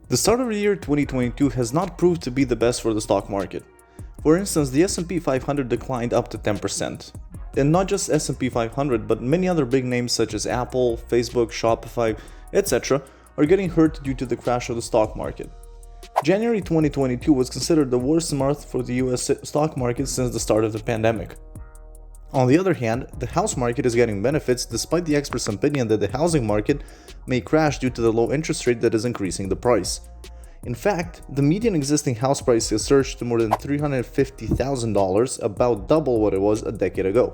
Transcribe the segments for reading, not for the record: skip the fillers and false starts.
The start of the year 2022 has not proved to be the best for the stock market. For instance, the S&P 500 declined up to 10%. And not just S&P 500, but many other big names such as Apple, Facebook, Shopify, etc. are getting hurt due to the crash of the stock market. January 2022 was considered the worst month for the US stock market since the start of the pandemic. On the other hand, the house market is getting benefits despite the experts' opinion that the housing market may crash due to the low interest rate that is increasing the price. In fact, the median existing house price has surged to more than $350,000, about double what it was a decade ago.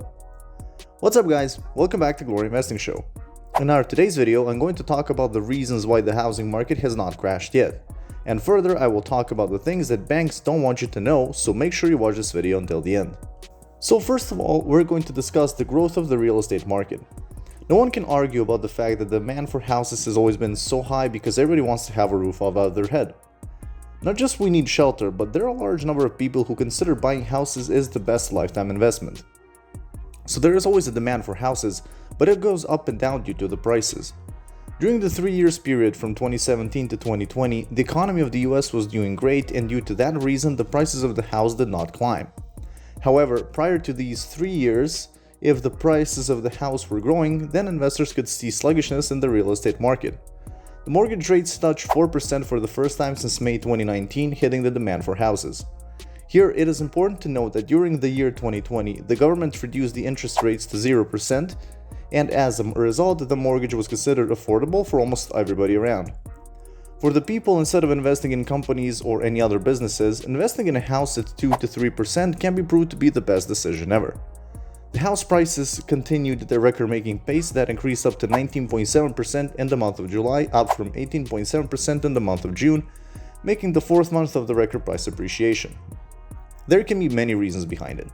What's up guys, welcome back to Glory Investing Show. In our today's video, I'm going to talk about the reasons why the housing market has not crashed yet. And further, I will talk about the things that banks don't want you to know, so make sure you watch this video until the end. So first of all, we're going to discuss the growth of the real estate market. No one can argue about the fact that the demand for houses has always been so high because everybody wants to have a roof above their head. Not just we need shelter, but there are a large number of people who consider buying houses is the best lifetime investment. So there is always a demand for houses, but it goes up and down due to the prices. During the 3 years period from 2017 to 2020, the economy of the US was doing great, and due to that reason the prices of the house did not climb. However, prior to these 3 years, if the prices of the house were growing, then investors could see sluggishness in the real estate market. The mortgage rates touched 4% for the first time since May 2019, hitting the demand for houses. Here, it is important to note that during the year 2020, the government reduced the interest rates to 0%, and as a result, the mortgage was considered affordable for almost everybody around. For the people, instead of investing in companies or any other businesses, investing in a house at 2 to 3% can be proved to be the best decision ever. The house prices continued their record-making pace that increased up to 19.7% in the month of July, up from 18.7% in the month of June, making the fourth month of the record price appreciation. There can be many reasons behind it.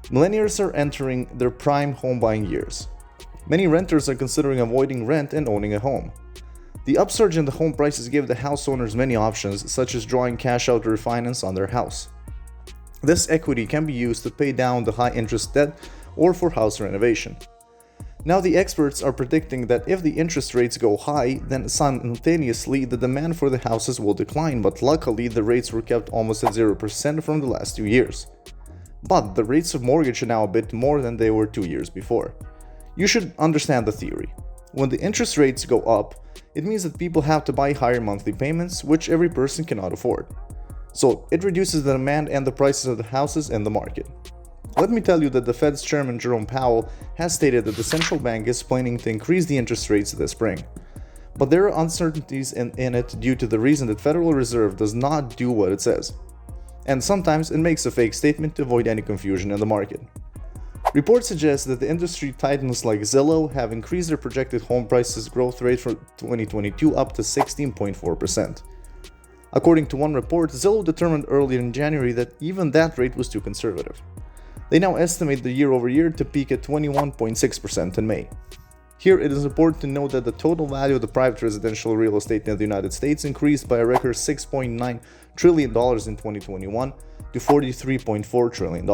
Millennials are entering their prime home buying years. Many renters are considering avoiding rent and owning a home. The upsurge in the home prices give the house owners many options, such as drawing cash out to refinance on their house. This equity can be used to pay down the high interest debt or for house renovation. Now the experts are predicting that if the interest rates go high, then simultaneously the demand for the houses will decline, but luckily the rates were kept almost at 0% from the last 2 years. But the rates of mortgage are now a bit more than they were 2 years before. You should understand the theory. When the interest rates go up, it means that people have to buy higher monthly payments, which every person cannot afford. So it reduces the demand and the prices of the houses in the market. Let me tell you that the Fed's chairman Jerome Powell has stated that the central bank is planning to increase the interest rates this spring. But there are uncertainties in it due to the reason that Federal Reserve does not do what it says. And sometimes it makes a fake statement to avoid any confusion in the market. Reports suggest that the industry titans like Zillow have increased their projected home prices growth rate for 2022 up to 16.4%. According to one report, Zillow determined earlier in January that even that rate was too conservative. They now estimate the year-over-year to peak at 21.6% in May. Here, it is important to note that the total value of the private residential real estate in the United States increased by a record $6.9 trillion in 2021 to $43.4 trillion.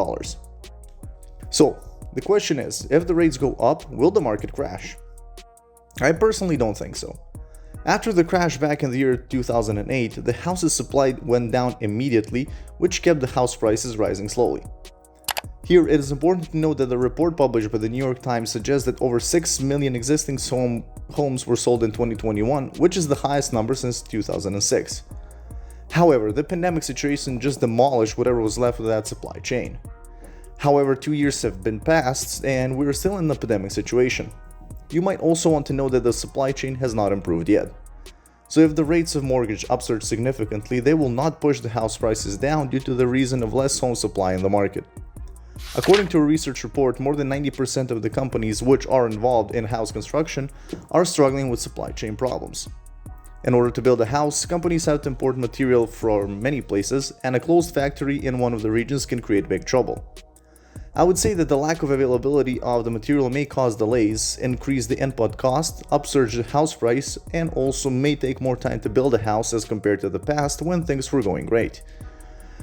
So, the question is, if the rates go up, will the market crash? I personally don't think so. After the crash back in the year 2008, the houses supplied went down immediately, which kept the house prices rising slowly. Here, it is important to note that the report published by the New York Times suggests that over 6 million existing homes were sold in 2021, which is the highest number since 2006. However, the pandemic situation just demolished whatever was left of that supply chain. However, 2 years have been passed and we're still in the pandemic situation. You might also want to know that the supply chain has not improved yet. So if the rates of mortgage upsurge significantly, they will not push the house prices down due to the reason of less home supply in the market. According to a research report, more than 90% of the companies which are involved in house construction are struggling with supply chain problems. In order to build a house, companies have to import material from many places, and a closed factory in one of the regions can create big trouble. I would say that the lack of availability of the material may cause delays, increase the input cost, upsurge the house price, and also may take more time to build a house as compared to the past when things were going great.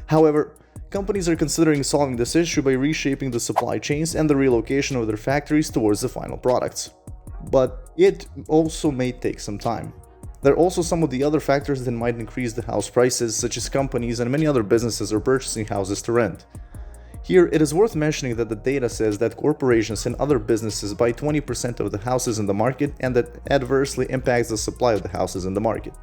However, companies are considering solving this issue by reshaping the supply chains and the relocation of their factories towards the final products. But it also may take some time. There are also some of the other factors that might increase the house prices, such as companies and many other businesses are purchasing houses to rent. Here, it is worth mentioning that the data says that corporations and other businesses buy 20% of the houses in the market, and that adversely impacts the supply of the houses in the market.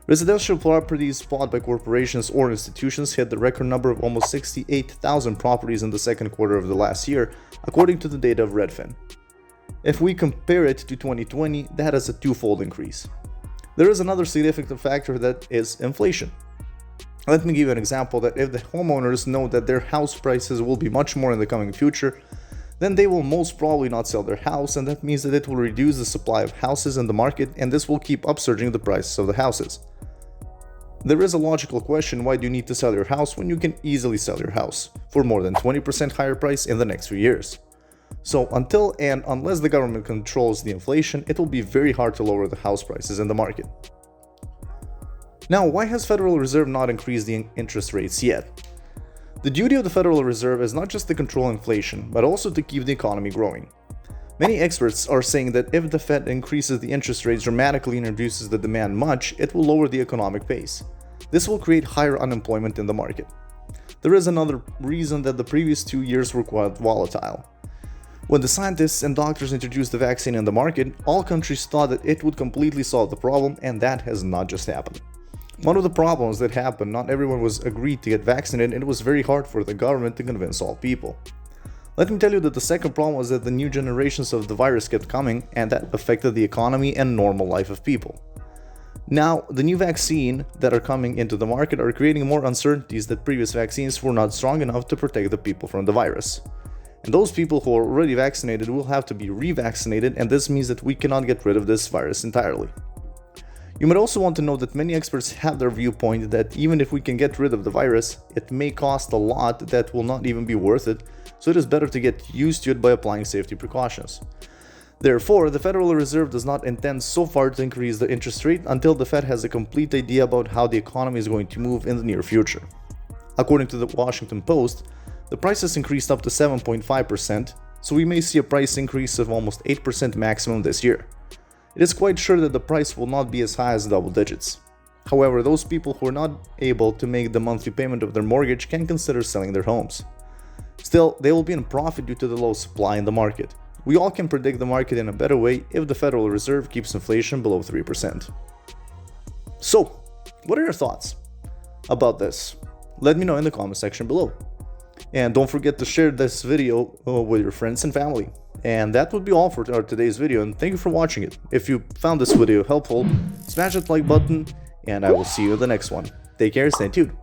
Residential properties bought by corporations or institutions hit the record number of almost 68,000 properties in the second quarter of the last year, according to the data of Redfin. If we compare it to 2020, that is a twofold increase. There is another significant factor, that is inflation. Let me give you an example that if the homeowners know that their house prices will be much more in the coming future, then they will most probably not sell their house, and that means that it will reduce the supply of houses in the market, and this will keep upsurging the prices of the houses. There is a logical question: why do you need to sell your house when you can easily sell your house for more than 20% higher price in the next few years? So until and unless the government controls the inflation, it will be very hard to lower the house prices in the market. Now, why has Federal Reserve not increased the interest rates yet? The duty of the Federal Reserve is not just to control inflation, but also to keep the economy growing. Many experts are saying that if the Fed increases the interest rates dramatically and reduces the demand much, it will lower the economic pace. This will create higher unemployment in the market. There is another reason that the previous 2 years were quite volatile. When the scientists and doctors introduced the vaccine in the market, all countries thought that it would completely solve the problem, and that has not just happened. One of the problems that happened, not everyone was agreed to get vaccinated, and it was very hard for the government to convince all people. Let me tell you that the second problem was that the new generations of the virus kept coming, and that affected the economy and normal life of people. Now, the new vaccine that are coming into the market are creating more uncertainties that previous vaccines were not strong enough to protect the people from the virus. And those people who are already vaccinated will have to be revaccinated, and this means that we cannot get rid of this virus entirely. You might also want to know that many experts have their viewpoint that even if we can get rid of the virus, it may cost a lot that will not even be worth it, so it is better to get used to it by applying safety precautions. Therefore, the Federal Reserve does not intend so far to increase the interest rate until the Fed has a complete idea about how the economy is going to move in the near future. According to the Washington Post, the prices increased up to 7.5%, so we may see a price increase of almost 8% maximum this year. It is quite sure that the price will not be as high as double digits. However, those people who are not able to make the monthly payment of their mortgage can consider selling their homes. Still, they will be in profit due to the low supply in the market. We all can predict the market in a better way if the Federal Reserve keeps inflation below 3%. So, what are your thoughts about this? Let me know in the comment section below. And don't forget to share this video with your friends and family. And that would be all for today's video, and thank you for watching it. If you found this video helpful, smash that like button, and I will see you in the next one. Take care, stay tuned.